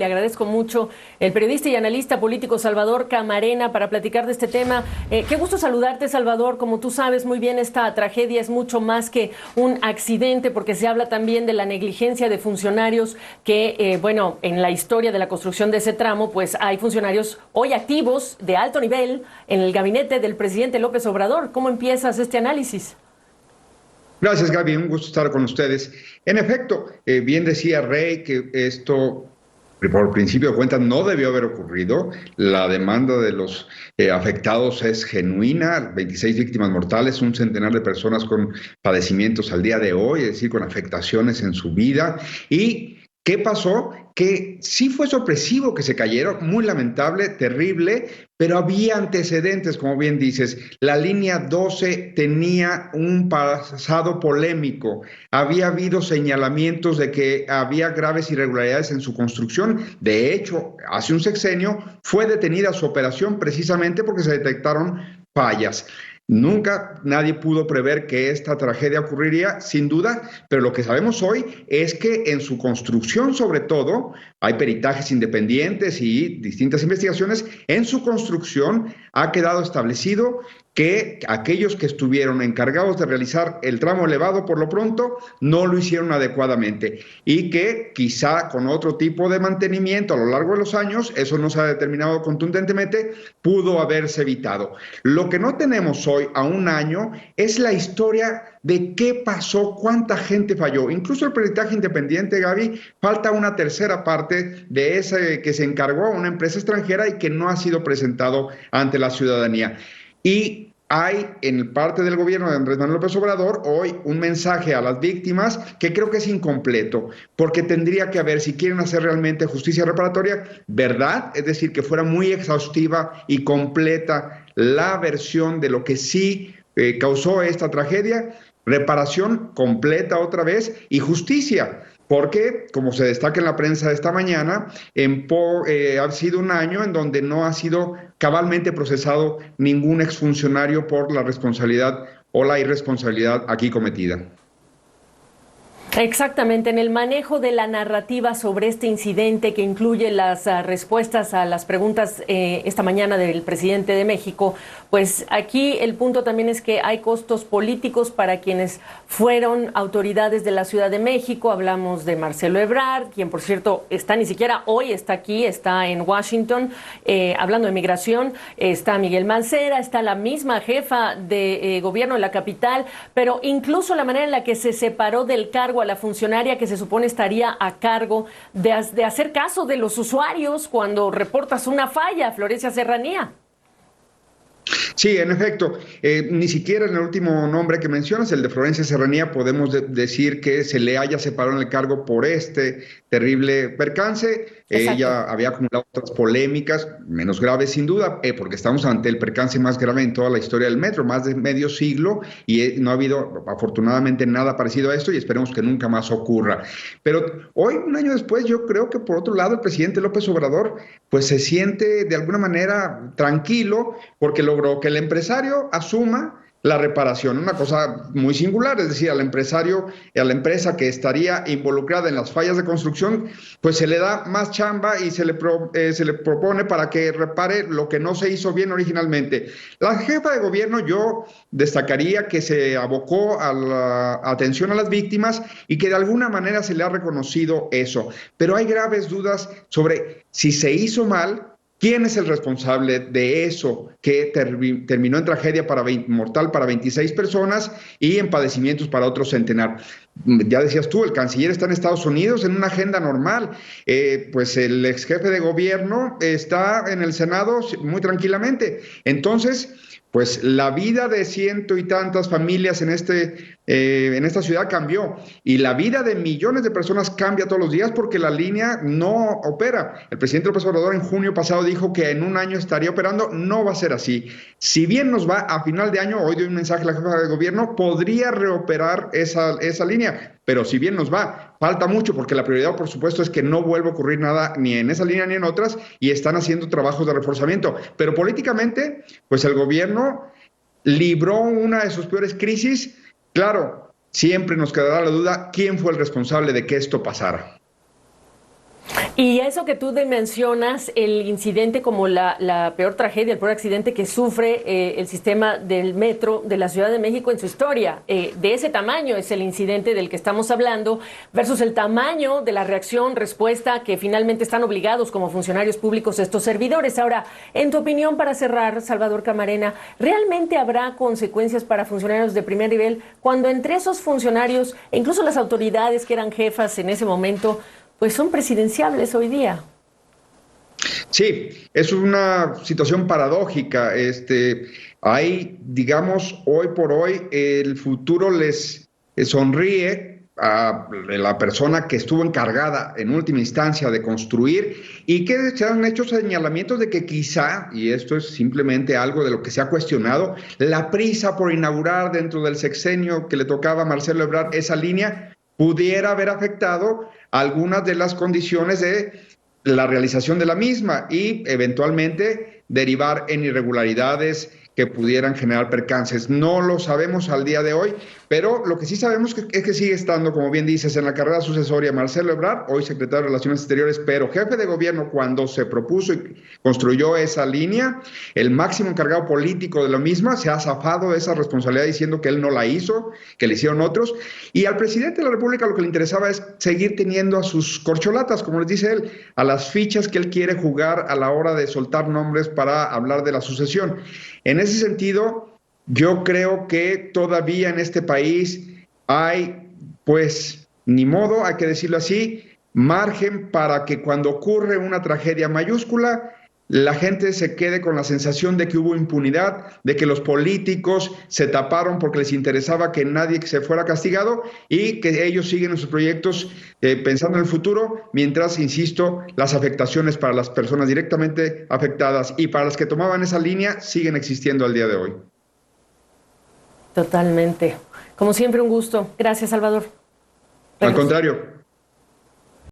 Le agradezco mucho el periodista y analista político Salvador Camarena para platicar de este tema. Qué gusto saludarte, Salvador. Como tú sabes muy bien, esta tragedia es mucho más que un accidente porque se habla también de la negligencia de funcionarios que, bueno, en la historia de la construcción de ese tramo, pues hay funcionarios hoy activos de alto nivel en el gabinete del presidente López Obrador. ¿Cómo empiezas este análisis? Gracias, Gaby. Un gusto estar con ustedes. En efecto, bien decía Rey que esto, por principio de cuentas, no debió haber ocurrido. La demanda de los afectados es genuina. 26 víctimas mortales, un centenar de personas con padecimientos al día de hoy, es decir, con afectaciones en su vida. ¿Y qué pasó? Que sí fue sorpresivo que se cayeron, muy lamentable, terrible, pero había antecedentes, como bien dices. La línea 12 tenía un pasado polémico, había habido señalamientos de que había graves irregularidades en su construcción. De hecho, hace un sexenio fue detenida su operación precisamente porque se detectaron fallas. Nunca nadie pudo prever que esta tragedia ocurriría, sin duda, pero lo que sabemos hoy es que en su construcción, sobre todo, hay peritajes independientes y distintas investigaciones. En su construcción ha quedado establecido que aquellos que estuvieron encargados de realizar el tramo elevado por lo pronto no lo hicieron adecuadamente y que quizá con otro tipo de mantenimiento a lo largo de los años, eso no se ha determinado contundentemente, pudo haberse evitado. Lo que no tenemos hoy, a un año, es la historia de qué pasó, cuánta gente falló. Incluso el peritaje independiente, Gaby, falta una tercera parte de ese que se encargó a una empresa extranjera y que no ha sido presentado ante la ciudadanía. Y hay en parte del gobierno de Andrés Manuel López Obrador hoy un mensaje a las víctimas que creo que es incompleto, porque tendría que haber, si quieren hacer realmente justicia reparatoria, verdad, es decir, que fuera muy exhaustiva y completa la versión de lo que sí causó esta tragedia, reparación completa otra vez y justicia. Porque, como se destaca en la prensa de esta mañana, ha sido un año en donde no ha sido cabalmente procesado ningún exfuncionario por la responsabilidad o la irresponsabilidad aquí cometida. Exactamente, en el manejo de la narrativa sobre este incidente que incluye las respuestas a las preguntas esta mañana del presidente de México, pues aquí el punto también es que hay costos políticos para quienes fueron autoridades de la Ciudad de México. Hablamos de Marcelo Ebrard, quien por cierto ni siquiera hoy está aquí, está en Washington, hablando de migración. Está Miguel Mancera, está la misma jefa de gobierno de la capital, pero incluso la manera en la que se separó del cargo a la funcionaria que se supone estaría a cargo de hacer caso de los usuarios cuando reportas una falla, Florencia Serranía. Sí, en efecto, ni siquiera en el último nombre que mencionas, el de Florencia Serranía, podemos decir que se le haya separado en el cargo por este terrible percance. Ella había acumulado otras polémicas, menos graves sin duda, porque estamos ante el percance más grave en toda la historia del metro, más de medio siglo, y no ha habido afortunadamente nada parecido a esto y esperemos que nunca más ocurra. Pero hoy, un año después, yo creo que por otro lado el presidente López Obrador pues se siente de alguna manera tranquilo porque logró que el empresario asuma la reparación, una cosa muy singular, es decir, al empresario y a la empresa que estaría involucrada en las fallas de construcción, pues se le da más chamba y se le propone para que repare lo que no se hizo bien originalmente. La jefa de gobierno, yo destacaría que se abocó a la atención a las víctimas y que de alguna manera se le ha reconocido eso, pero hay graves dudas sobre si se hizo mal. ¿Quién es el responsable de eso que terminó en tragedia mortal para 26 personas y en padecimientos para otro centenar? Ya decías tú, el canciller está en Estados Unidos en una agenda normal, pues el ex jefe de gobierno está en el Senado muy tranquilamente. Entonces, pues la vida de ciento y tantas familias en esta ciudad cambió y la vida de millones de personas cambia todos los días porque la línea no opera. El presidente López Obrador en junio pasado dijo que en un año estaría operando, no va a ser así. Si bien nos va a final de año, hoy doy un mensaje a la jefa de gobierno, podría reoperar esa línea. Pero si bien nos va, falta mucho porque la prioridad, por supuesto, es que no vuelva a ocurrir nada ni en esa línea ni en otras y están haciendo trabajos de reforzamiento. Pero políticamente, pues el gobierno libró una de sus peores crisis. Claro, siempre nos quedará la duda quién fue el responsable de que esto pasara. Y eso que tú mencionas, el incidente como la peor tragedia, el peor accidente que sufre el sistema del metro de la Ciudad de México en su historia. De ese tamaño es el incidente del que estamos hablando, versus el tamaño de la reacción, respuesta que finalmente están obligados como funcionarios públicos estos servidores. Ahora, en tu opinión, para cerrar, Salvador Camarena, ¿realmente habrá consecuencias para funcionarios de primer nivel cuando entre esos funcionarios, e incluso las autoridades que eran jefas en ese momento, pues son presidenciables hoy día? Sí, es una situación paradójica. Hay, digamos, hoy por hoy, el futuro les sonríe a la persona que estuvo encargada en última instancia de construir y que se han hecho señalamientos de que quizá, y esto es simplemente algo de lo que se ha cuestionado, la prisa por inaugurar dentro del sexenio que le tocaba a Marcelo Ebrard esa línea pudiera haber afectado algunas de las condiciones de la realización de la misma y eventualmente derivar en irregularidades que pudieran generar percances. No lo sabemos al día de hoy, pero lo que sí sabemos es que sigue estando, como bien dices, en la carrera sucesoria Marcelo Ebrard, hoy secretario de Relaciones Exteriores, pero jefe de gobierno cuando se propuso y construyó esa línea. El máximo encargado político de la misma se ha zafado de esa responsabilidad diciendo que él no la hizo, que le hicieron otros. Y al presidente de la República lo que le interesaba es seguir teniendo a sus corcholatas, como les dice él, a las fichas que él quiere jugar a la hora de soltar nombres para hablar de la sucesión. En ese sentido, yo creo que todavía en este país hay, pues, ni modo, hay que decirlo así, margen para que cuando ocurre una tragedia mayúscula, la gente se quede con la sensación de que hubo impunidad, de que los políticos se taparon porque les interesaba que nadie se fuera castigado y que ellos siguen en sus proyectos pensando en el futuro, mientras, insisto, las afectaciones para las personas directamente afectadas y para las que tomaban esa línea siguen existiendo al día de hoy. Totalmente. Como siempre, un gusto. Gracias, Salvador. Al contrario.